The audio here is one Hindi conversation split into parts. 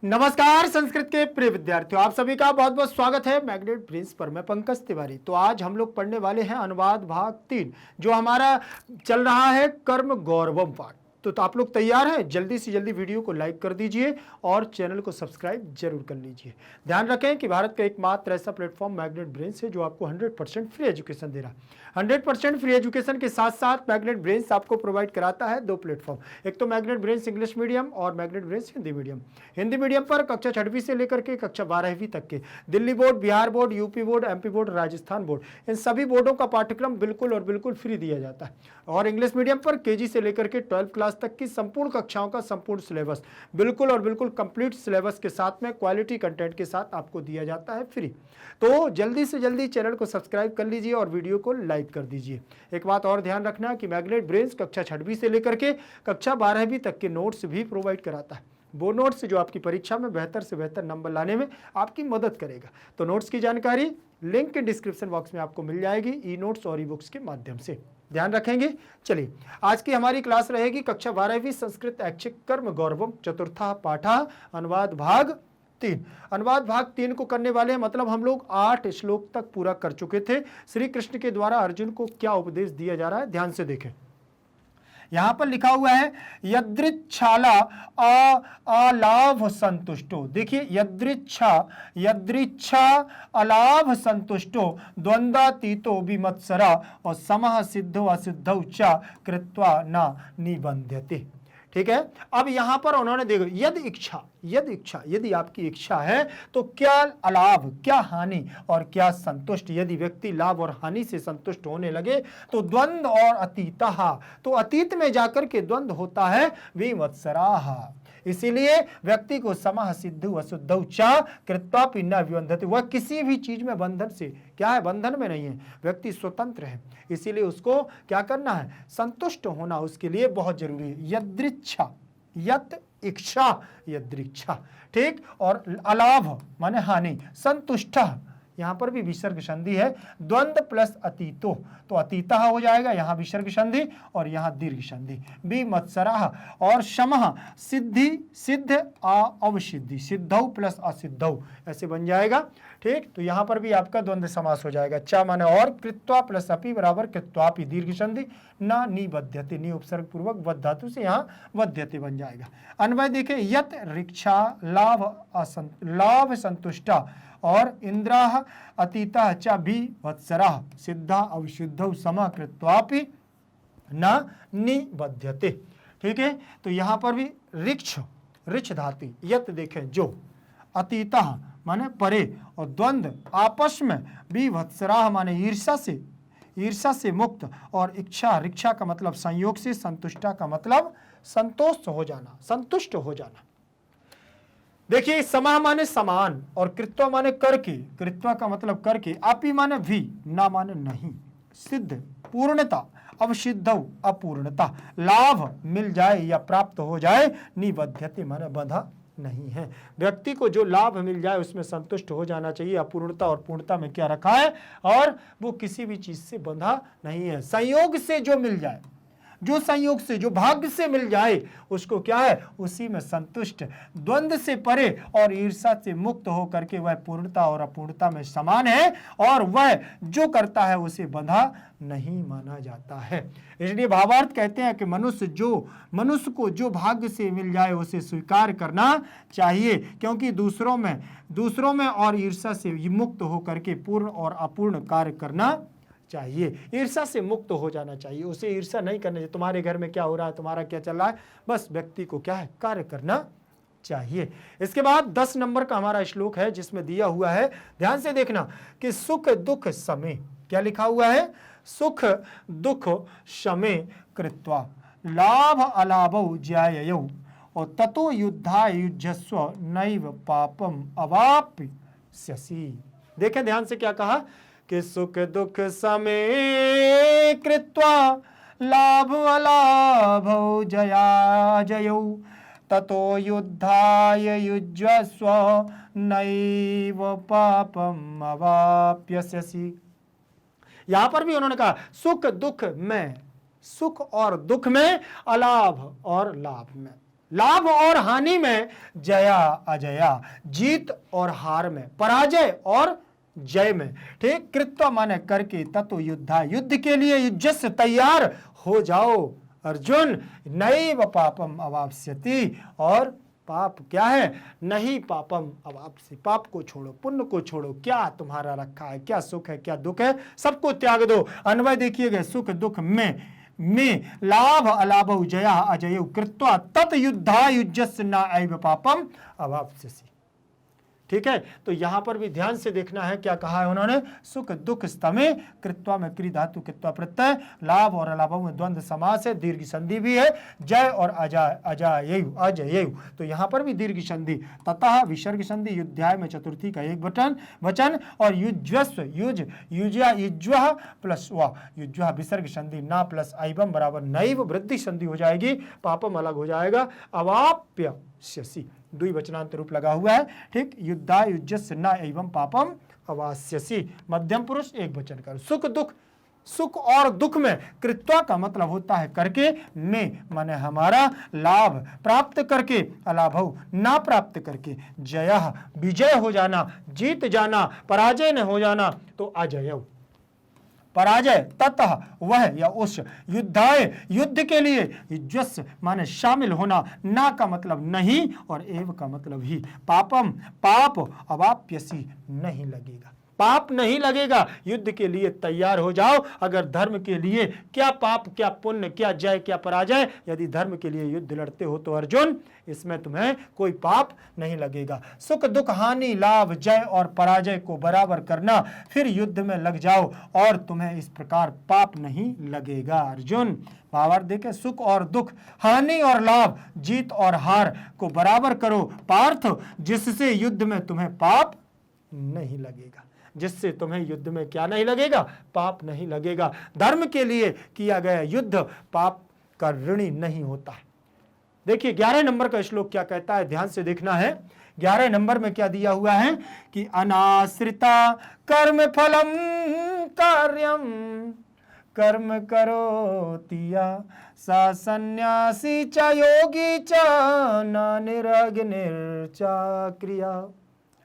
नमस्कार संस्कृत के प्रिय विद्यार्थियों, आप सभी का बहुत बहुत स्वागत है मैग्नेट ब्रेन्स पर। मैं पंकज तिवारी। तो आज हम लोग पढ़ने वाले हैं अनुवाद भाग 3, जो हमारा चल रहा है कर्म गौरवम पाठ। तो आप लोग तैयार हैं? जल्दी से जल्दी वीडियो को लाइक कर दीजिए और चैनल को सब्सक्राइब जरूर कर लीजिए। ध्यान रखें कि भारत का एकमात्र ऐसा प्लेटफॉर्म मैग्नेट ब्रेन्स है जो आपको 100% फ्री एजुकेशन दे रहा है। 100% फ्री एजुकेशन के साथ साथ मैग्नेट ब्रेन्स आपको प्रोवाइड कराता है 2 प्लेटफॉर्म, एक तो मैग्नेट ब्रेन्स इंग्लिश मीडियम और magnet brains Hindi medium. Hindi medium पर कक्षा 6वीं से लेकर के कक्षा 12वीं तक के Delhi board, Bihar board, UP board, MP board, Rajasthan board, इन सभी बोर्डों का पाठ्यक्रम बिल्कुल और बिल्कुल फ्री दिया जाता है। और इंग्लिश मीडियम पर केजी से लेकर के 12th क्लास तक की संपूर्ण कक्षाओं का संपूर्ण सिलेबस बिल्कुल और बिल्कुल कंप्लीट सिलेबस के साथ में क्वालिटी कंटेंट के साथ आपको दिया जाता है फ्री। तो जल्दी से जल्दी चैनल को सब्सक्राइब कर लीजिए और वीडियो को लाइक कर दीजिए। एक बात और ध्यान रखना कि मैग्नेट ब्रेन्स कक्षा 6वीं से लेकर के कक्षा 12वीं तक के नोट्स भी प्रोवाइड कराता है। वो नोट्स जो आपकी परीक्षा में बेहतर से बेहतर नंबर लाने में आपकी मदद करेगा। तो नोट्स की जानकारी लिंक के डिस्क्रिप्शन बॉक्स में आपको मिल जाएगी, ई नोट्स और ई बुक्स के माध्यम से। ध्यान रखेंगे। चलिए, आज की हमारी क्लास रहेगी कक्षा 12वीं संस्कृत ऐच्छिक कर्म गौरवम चतुर्था पाठा अनुवाद भाग 3। अनुवाद भाग 3 को करने वाले हैं, मतलब हम लोग 8 श्लोक तक पूरा कर चुके थे। श्री कृष्ण के द्वारा अर्जुन को क्या उपदेश दिया जा रहा है, ध्यान से देखें। यहां पर लिखा हुआ है यदृच्छाला अलाभ संतुष्टो। देखिए, यदृच्छा अलाभ संतुष्टो द्वंद्वातीतो विमत्सरा और समः सिद्धो असिद्धौ च कृत्वा न निबध्यते। ठीक है। अब यहां पर उन्होंने देखो यद इच्छा, यदि आपकी इच्छा है तो क्या अलाभ, क्या हानि और क्या संतुष्ट। यदि व्यक्ति लाभ और हानि से संतुष्ट होने लगे तो द्वंद्व और अतीतः, तो अतीत में जाकर के द्वंद्व होता है विमत्सराः। इसीलिए व्यक्ति को समः सिद्धौ असिद्धौ च कृत्वापि न विबध्यते। वह किसी भी चीज में बंधन से क्या है, बंधन में नहीं है, व्यक्ति स्वतंत्र है। इसीलिए उसको क्या करना है, संतुष्ट होना उसके लिए बहुत जरूरी है। यदृच्छा, यत इच्छा, यदृच्छा, ठीक। और अलाभ माने हानि, संतुष्ट, यहां पर भी विसर्ग संधि है, द्वंद्व प्लस अतीतो, तो अतीतः हो जाएगा, यहां विसर्ग संधि और यहां दीर्घ संधि। विमत्सराः और शमः सिद्धि, सिद्ध अवसिद्धि, सिद्धौ प्लस असिद्धौ, ऐसे बन जाएगा। ठीक। तो यहां पर भी आपका द्वंद्व समास हो जाएगा। चा माने और, कृत्वा प्लस अपि बराबर कृत्वापि, दीर्घ संधि, न निबध्यते, नि उपसर्ग पूर्वक वध धातु से यहां वध्यते बन जाएगा। अन्वय देखें, यत रिक्षा लाभ संतुष्टा और इंद्राः अतीतः च भी वत्सराः सिद्धा अविशुद्धौ समः कृत्वापि न निबध्यते। ठीक है। तो यहां पर भी रिच धातु, यत देखें जो, अतीतः माने परे और द्वंद्व आपस में, भी वत्सराः माने ईर्षा से मुक्त, और रिक्षा का मतलब संयोग से, संतुष्टा का मतलब संतोष हो जाना, संतुष्ट हो जाना। देखिए, समः माने समान और कृत्वा माने करके, कृत्वा का मतलब करके, आपी माने भी, ना माने नहीं, सिद्ध पूर्णता, अवसिद्धौ अपूर्णता, लाभ मिल जाए या प्राप्त हो जाए, निबध्यते माने बंधा नहीं है। व्यक्ति को जो लाभ मिल जाए उसमें संतुष्ट हो जाना चाहिए। अपूर्णता और पूर्णता में क्या रखा है, और वो किसी भी चीज से बंधा नहीं है। संयोग से जो मिल जाए, जो संयोग से, जो भाग्य से मिल जाए, उसको क्या है, उसी में संतुष्ट, द्वंद्व से परे और ईर्षा से मुक्त होकर के वह पूर्णता और अपूर्णता में समान है, और वह जो करता है उसे बंधा नहीं माना जाता है। इसलिए भावार्थ कहते हैं कि मनुष्य को जो भाग्य से मिल जाए उसे स्वीकार करना चाहिए, क्योंकि दूसरों में और ईर्षा से मुक्त होकर के पूर्ण और अपूर्ण कार्य करना चाहिए। ईर्षा से मुक्त हो जाना चाहिए, उसे ईर्षा नहीं करना चाहिए। तुम्हारे घर में क्या हो रहा है, तुम्हारा क्या चल रहा है, बस व्यक्ति को क्या है, कार्य करना चाहिए। इसके बाद 10 नंबर का हमारा श्लोक है, जिसमें दिया हुआ है, ध्यान से देखना, कि सुख दुख समे, क्या लिखा हुआ है, सुख दुख शमे कृत्वा लाभ अलाभौ ज्याययौ और ततो युद्धाय युज्यस्व नैव पापम अवाप्स्यसि। देखें ध्यान से क्या कहा, कि सुख दुख समे कृत्वा लाभ अलाभौ जयाजयौ ततो युद्धाय युज्यस्व नैव पापम अवाप्स्यसि। यहां पर भी उन्होंने कहा सुख दुख में, सुख और दुख में, अलाभ और लाभ में। लाभ और हानि में जया अजया, जीत और हार में, पराजय और जय में। ठीक, कृत्वा माने करके, तत्व युद्धा, युद्ध के लिए युद्धस्य तैयार हो जाओ अर्जुन। नैव पापम अवाप्स्यति, और पाप क्या है, नहीं पापम अवाप्स्यति, पाप को छोड़ो, पुण्य को छोड़ो, क्या तुम्हारा रखा है, क्या सुख है, क्या दुख है, सबको त्याग दो। अन्वय देखिएगा, सुख दुख में लाभ अलाभ जया अजय कृत्वा तत् युद्धा युज्यस्य न एव पापम अवाप्स्यसि। ठीक है, तो यहां पर भी ध्यान से देखना है, क्या कहा है उन्होंने, सुख दुख स्तमे, कृत्वा में क्री धातु कृत्वा प्रत्यय, लाभ और अलाभ में द्वंद्व समास है, दीर्घ संधि भी है, जय और अजय, तो यहां पर भी दीर्घ संधि, ततः विसर्ग संधि, युद्धाय में चतुर्थी का एक वचन, और युज्वस्व युज्वा प्लस वा, युज्वा विसर्ग संधि, ना प्लस ऐवम बराबर नैव, वृद्धि संधि हो जाएगी, पापम अलग हो जाएगा, अवाप्यस्यसि, द्विवचनांत रूप लगा हुआ है। ठीक, युद्धा युज्यस्य न एवं पापम अवास्यसि, मध्यम पुरुष एक वचन कर। सुख दुख, सुख और दुख में, कृत्वा का मतलब होता है करके, में माने हमारा, लाभ प्राप्त करके, अलाभव ना प्राप्त करके, जय विजय हो जाना, जीत जाना, पराजय न हो जाना, तो अजय पराजय, ततः वह या उस, युद्धाय युद्ध के लिए, युज्वस्य माने शामिल होना, ना का मतलब नहीं और एव का मतलब ही, पापम पाप अवाप्यसि नहीं लगेगा, पाप नहीं लगेगा, युद्ध के लिए तैयार हो जाओ। अगर धर्म के लिए, क्या पाप क्या पुण्य, क्या जय क्या पराजय, यदि धर्म के लिए युद्ध लड़ते हो तो अर्जुन इसमें तुम्हें कोई पाप नहीं लगेगा। सुख दुख हानि लाभ जय और पराजय को बराबर करना, फिर युद्ध में लग जाओ और तुम्हें इस प्रकार पाप नहीं लगेगा अर्जुन। भावार्थ देखें, सुख और दुख, हानि और लाभ, जीत और हार को बराबर करो पार्थ, जिससे युद्ध में तुम्हें पाप नहीं लगेगा, जिससे तुम्हें युद्ध में क्या नहीं लगेगा, पाप नहीं लगेगा। धर्म के लिए किया गया युद्ध पाप का ऋणी नहीं होता है। देखिए 11 नंबर का श्लोक क्या कहता है, ध्यान से देखना है। 11 नंबर में क्या दिया हुआ है कि अनाश्रिता कर्म फलम कार्यम कर्म करोतिया सा सन्यासी च योगी च न निरग्निर्चा क्रिया।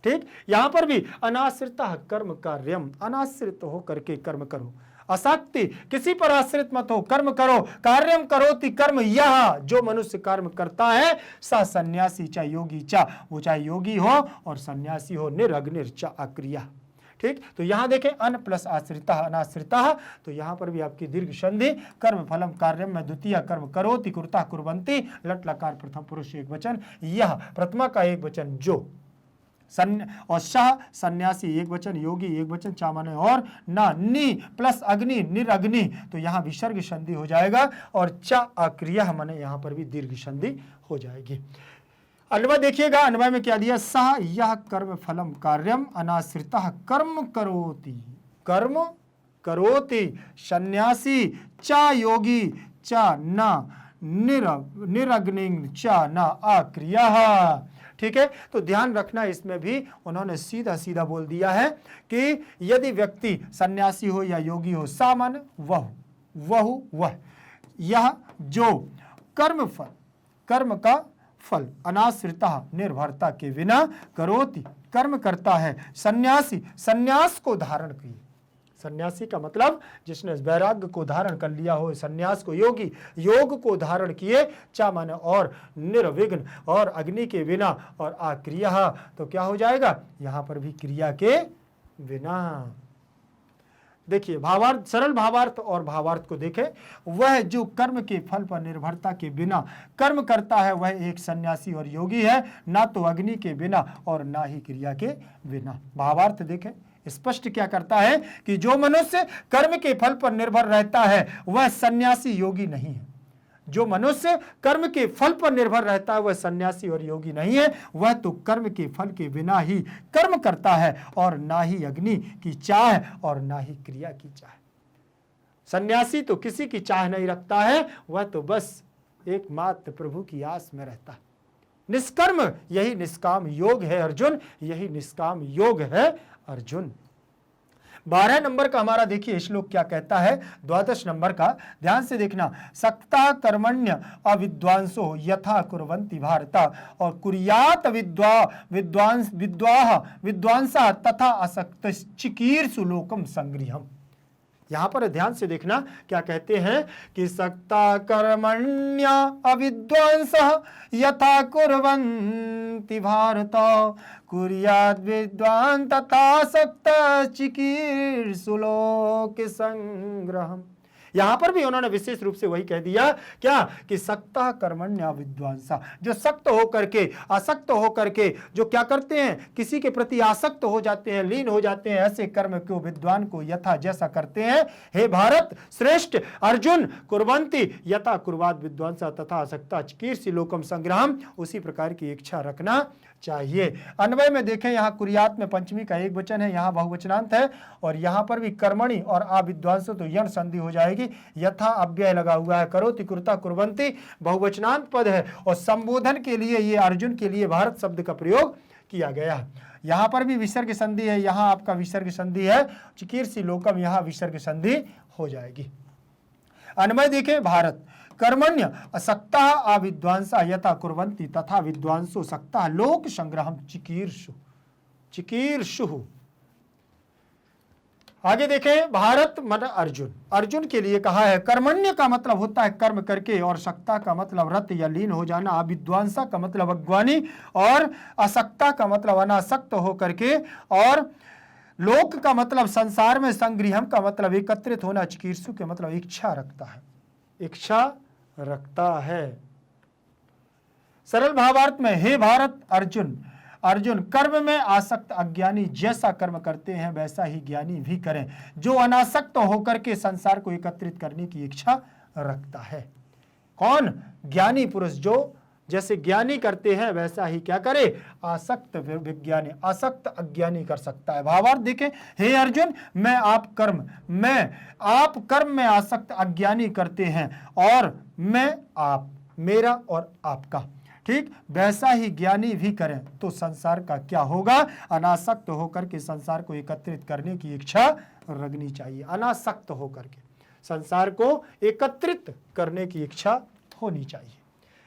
ठीक, यहां पर भी अनाश्रिता कर्म कार्यम, अनाश्रित हो करके कर्म करो, आसक्ति किसी पर आश्रित मत हो, कर्म करो, कार्यम करोति कर्म, यह जो मनुष्य कर्म करता है, सा सन्यासी चा योगी चा, वो चाहे योगी हो और सन्यासी हो, निरग्निर्चा अक्रिया। ठीक, तो यहां देखें अन प्लस आश्रिता अनाश्रिता, तो यहां पर भी आपकी दीर्घ संधि, कर्म फलम कार्यम में द्वितीय कर्म करोति कुर्ता कुर्वन्ति, लट लकार प्रथम पुरुष एक वचन, यह प्रथमा का एक वचन जो, और शाह सन्यासी एक वचन, योगी एक वचन, चा माने और, ना नि प्लस अग्नि निरग्नि, तो यहां विसर्ग संधि हो जाएगा, और चा अक्रिया माने यहां पर भी दीर्घ संधि हो जाएगी। अन्वय देखिएगा, अन्वय में क्या दिया, सह यह कर्म फलम कार्यम अनाश्रितः कर्म करोति, कर्म करोति सन्यासी चा योगी चा ना निरग्नि चा ना अक्रिया। ठीक है, तो ध्यान रखना, इसमें भी उन्होंने सीधा सीधा बोल दिया है कि यदि व्यक्ति सन्यासी हो या योगी हो, सामान्य वह, यह जो कर्म फल, कर्म का फल, अनाश्रिता निर्भरता के बिना, करोति कर्म करता है, सन्यासी सन्यास को धारण किए, सन्यासी का मतलब जिसने वैराग्य को धारण कर लिया हो, सन्यास को, योगी योग को धारण किए, चा माने और, निर्विघ्न और अग्नि के बिना, और आक्रिया, तो क्या हो जाएगा, यहां पर भी क्रिया के बिना। देखिए भावार्थ, सरल भावार्थ और भावार्थ को देखें, वह जो कर्म के फल पर निर्भरता के बिना कर्म करता है, वह एक सन्यासी और योगी है, ना तो अग्नि के बिना और ना ही क्रिया के बिना। भावार्थ देखें, स्पष्ट क्या करता है कि जो मनुष्य कर्म के फल पर निर्भर रहता है, वह सन्यासी योगी नहीं है। जो मनुष्य कर्म के फल पर निर्भर रहता है, वह सन्यासी और योगी नहीं है, वह तो कर्म के फल के बिना ही कर्म करता है, और ना ही अग्नि की चाह और ना ही क्रिया की चाह। सन्यासी तो किसी की चाह नहीं रखता है, वह तो बस एकमात्र प्रभु की आस में रहता है। निष्कर्म, यही निष्काम योग है अर्जुन, यही निष्काम योग है अर्जुन। 12 नंबर का हमारा देखिए श्लोक क्या कहता है, 12 नंबर का ध्यान से देखना। सक्ता कर्मण्य अविद्वांसो यथा कुर्वन्ति भारता और कुर्यात विद्वांसा तथा असक्त चिकीर्षु लोकम संगृहम। यहां पर ध्यान से देखना क्या कहते हैं कि सक्ता कर्मण्य अविद्वांसः यथा कुर्वन्ति भारत कुर्यात् विद्वान् तथा सक्त चिकीर्षु लोक संग्रहम। यहां पर भी उन्होंने विशेष रूप से वही कह दिया क्या कि सक्ता कर्मण्य विद्वांसा, जो सक्त होकर के आसक्त होकर के जो क्या करते हैं किसी के प्रति आसक्त हो जाते हैं, लीन हो जाते हैं, ऐसे कर्म को विद्वान को यथा जैसा करते हैं हे भारत श्रेष्ठ अर्जुन कुर्वन्ति यथा कुर्वाद विद्वांसा तथा आसक्ता चिकीर्षि लोकम संग्राम, उसी प्रकार की इच्छा रखना चाहिए। अन्वय में देखें यहाँ कुर्यात में पंचमी का एक वचन है, यहाँ बहुवचनांत है और यहाँ पर भी कर्मणि और अविद्वांसो तो यण संधि हो जाएगी, यथा अव्यय लगा हुआ है, करोति कुर्ता कुर्वन्ति बहुवचनांत पद है और संबोधन के लिए ये अर्जुन के लिए भारत शब्द का प्रयोग किया गया। यहाँ पर भी विसर्ग संधि है, यहाँ आपका विसर्ग संधि है, चिकीर्षि लोकम यहाँ विसर्ग संधि हो जाएगी। अन्वय देखें भारत कर्मण्य असक्ता अविद्वांसा यथा कुर्वन्ति तथा विद्वांसो सक्ता लोक संग्रहम चिकीर्षु चिकीर्षु। आगे देखें भारत मन अर्जुन, अर्जुन के लिए कहा है कर्मण्य का मतलब होता है कर्म करके और सक्ता का मतलब रत या लीन हो जाना, अविद्वांसा का मतलब अज्ञानी और असक्ता का मतलब अनासक्त हो करके और लोक का मतलब संसार में, संग्रहम का मतलब एकत्रित होना, चिकीर्षु के मतलब इच्छा रखता है, इच्छा रखता है। सरल भावार्थ में हे भारत अर्जुन, अर्जुन कर्म में आसक्त अज्ञानी जैसा कर्म करते हैं वैसा ही ज्ञानी भी करें, जो अनासक्त होकर के संसार को एकत्रित करने की इच्छा रखता है। कौन? ज्ञानी पुरुष, जो जैसे ज्ञानी करते हैं वैसा ही क्या करे? आसक्त विज्ञानी, आसक्त अज्ञानी कर सकता है। भावार्थ देखें हे अर्जुन मैं आप कर्म में आसक्त अज्ञानी करते हैं और मैं आप, मेरा और आपका, ठीक वैसा ही ज्ञानी भी करें तो संसार का क्या होगा? अनासक्त होकर के संसार को एकत्रित करने की इच्छा रखनी चाहिए। अनासक्त होकर के संसार को एकत्रित करने की इच्छा होनी चाहिए।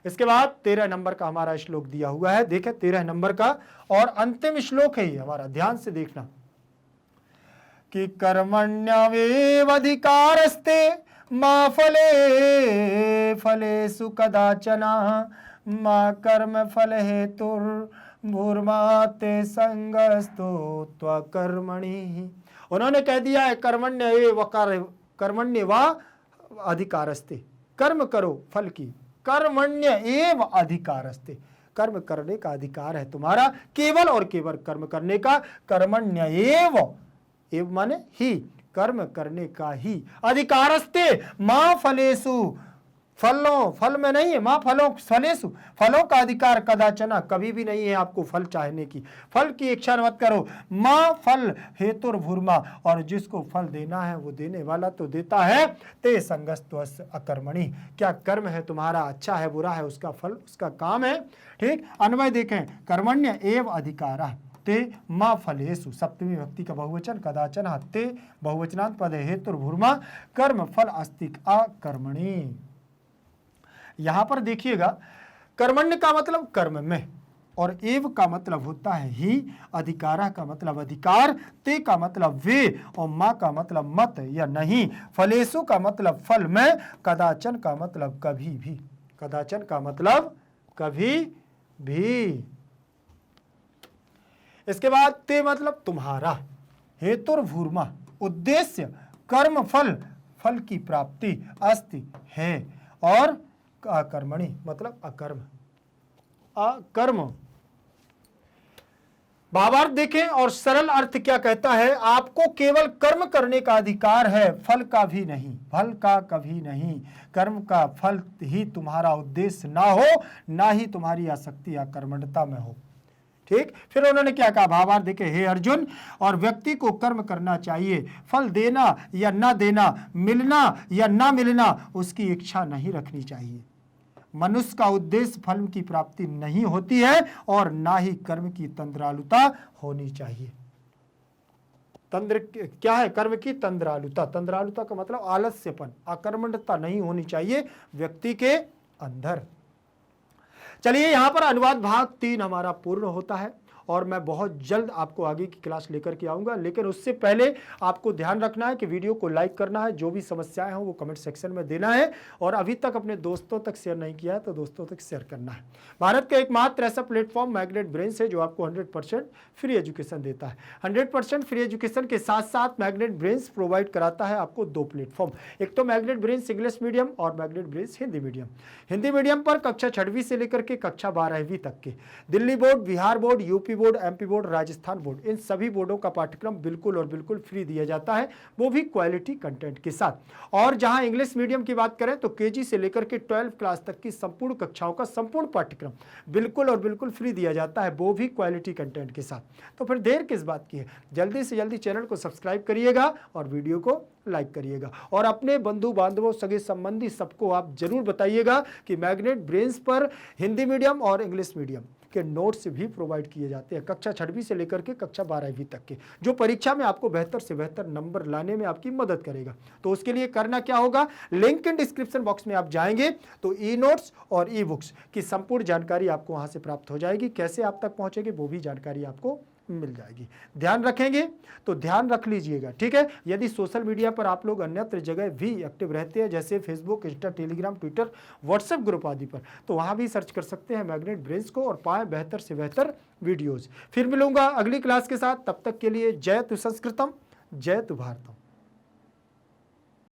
इसके बाद 13 नंबर का हमारा श्लोक दिया हुआ है, देखें 13 नंबर का और अंतिम श्लोक है ये हमारा, ध्यान से देखना कि कर्मण्यवेवाधिकारस्ते मा फले फलेषु कदाचन मा कर्म फल हेतुर्भूर्मा ते संगस्तो त्वकर्मणि। उन्होंने कह दिया है कर्मण्य व अधिकारस्ते, कर्म करो फल की, कर्मण्य एव अधिकारस्ते, कर्म करने का अधिकार है तुम्हारा, केवल और केवल कर्म करने का, कर्मण्य एव माने ही, कर्म करने का ही, अधिकारस्ते मां फलेषु, फल में नहीं है, मां फलेषु, फलों का अधिकार कदाचना कभी भी नहीं है आपको फल चाहने की, फल की इच्छा मत करो। मां फल हेतुर्भूर्मा, और जिसको फल देना है वो देने वाला तो देता है, ते संगस्त्वस्य अकर्मणि, क्या कर्म है तुम्हारा अच्छा है बुरा है उसका फल उसका काम है, ठीक। अन्वय देखें कर्मण्य एव अधिकारः ते मा फलेषु, सप्तमी भक्ति का बहुवचन कदाचन, ते बहुवचनांत पद हेतुर्भूर्मा, कर्म फल अस्ति अकर्मणि। यहां पर देखिएगा कर्मण्य का मतलब कर्म में और एव का मतलब होता है ही, अधिकारा का मतलब अधिकार, ते का मतलब वे और मां का मतलब मत या नहीं, फलेषु का मतलब फल में, कदाचन का मतलब कभी भी, कदाचन का मतलब कभी भी। इसके बाद ते मतलब तुम्हारा, हेतुर्भूर्मा उद्देश्य, कर्म फल, फल की प्राप्ति, अस्ति है, और अकर्मणि मतलब अकर्म, अकर्म। भावार्थ देखें और सरल अर्थ क्या कहता है, आपको केवल कर्म करने का अधिकार है, फल का भी नहीं, फल का कभी नहीं, कर्म का फल ही तुम्हारा उद्देश्य ना हो, ना ही तुम्हारी आसक्ति या कर्मण्यता में हो, ठीक। फिर उन्होंने क्या कहा, भावार्थ देखे हे अर्जुन, और व्यक्ति को कर्म करना चाहिए, फल देना या ना देना, मिलना या ना मिलना उसकी इच्छा नहीं रखनी चाहिए। मनुष्य का उद्देश्य फल की प्राप्ति नहीं होती है और ना ही कर्म की तंद्रालुता होनी चाहिए। तंद्र क्या है? कर्म की तंद्रालुता। तंद्रालुता का मतलब आलस्यपन, आकर्मण्यता नहीं होनी चाहिए व्यक्ति के अंदर। चलिए यहां पर अनुवाद भाग 3 हमारा पूर्ण होता है और मैं बहुत जल्द आपको आगे की क्लास लेकर के आऊंगा, लेकिन उससे पहले आपको ध्यान रखना है कि वीडियो को लाइक करना है, जो भी समस्याएं हो वो कमेंट सेक्शन में देना है, और अभी तक अपने दोस्तों तक शेयर नहीं किया है तो दोस्तों तक शेयर करना है। भारत का एकमात्र ऐसा प्लेटफॉर्म मैग्नेट ब्रेन्स है जो आपको 100% फ्री एजुकेशन देता है। 100% फ्री एजुकेशन के साथ साथ मैग्नेट ब्रेन्स प्रोवाइड कराता है आपको 2 प्लेटफॉर्म, एक तो मैग्नेट ब्रेन्स इंग्लिश मीडियम और magnet brains Hindi medium. Hindi medium पर कक्षा 6वीं से लेकर के कक्षा 12वीं तक के Delhi board, Bihar board, UP board, MP board, Rajasthan board, इन सभी बोर्डों का पाठ्यक्रम बिल्कुल और बिल्कुल फ्री दिया जाता है, वो भी क्वालिटी कंटेंट के साथ। और जहां इंग्लिश मीडियम की बात करें तो केजी से लेकर के 12 क्लास तक की संपूर्ण कक्षाओं का संपूर्ण पाठ्यक्रम बिल्कुल और बिल्कुल फ्री दिया जाता है, वो भी क्वालिटी कंटेंट के साथ। तो फिर देर किस बात की है? जल्दी से जल्दी चैनल को सब्सक्राइब करिएगा और वीडियो को लाइक करिएगा, और अपने बंधु बांधवों, सगे संबंधी सबको आप जरूर बताइएगा कि मैग्नेट ब्रेन्स पर हिंदी मीडियम और इंग्लिश मीडियम के नोट्स भी प्रोवाइड किए जाते हैं, कक्षा 6वीं से लेकर के कक्षा 12वीं तक के, जो परीक्षा में आपको बेहतर से बेहतर नंबर लाने में आपकी मदद करेगा। तो उसके लिए करना क्या होगा? लिंक इन डिस्क्रिप्शन बॉक्स में आप जाएंगे तो ई नोट्स और ई बुक्स की संपूर्ण जानकारी आपको वहां से प्राप्त हो जाएगी। कैसे आप तक पहुंचेगी वो भी जानकारी आपको मिल जाएगी। ध्यान रखेंगे तो ध्यान रख लीजिएगा, ठीक है। यदि सोशल मीडिया पर आप लोग अन्यत्र जगह भी एक्टिव रहते हैं, जैसे Facebook, Insta, Telegram, Twitter, WhatsApp group आदि पर, तो वहां भी सर्च कर सकते हैं मैग्नेट ब्रेन्स को और पाएं बेहतर से बेहतर वीडियोज। फिर मिलूंगा अगली क्लास के साथ, तब तक के लिए जय तु संस्कृतम, जय तु भारतम।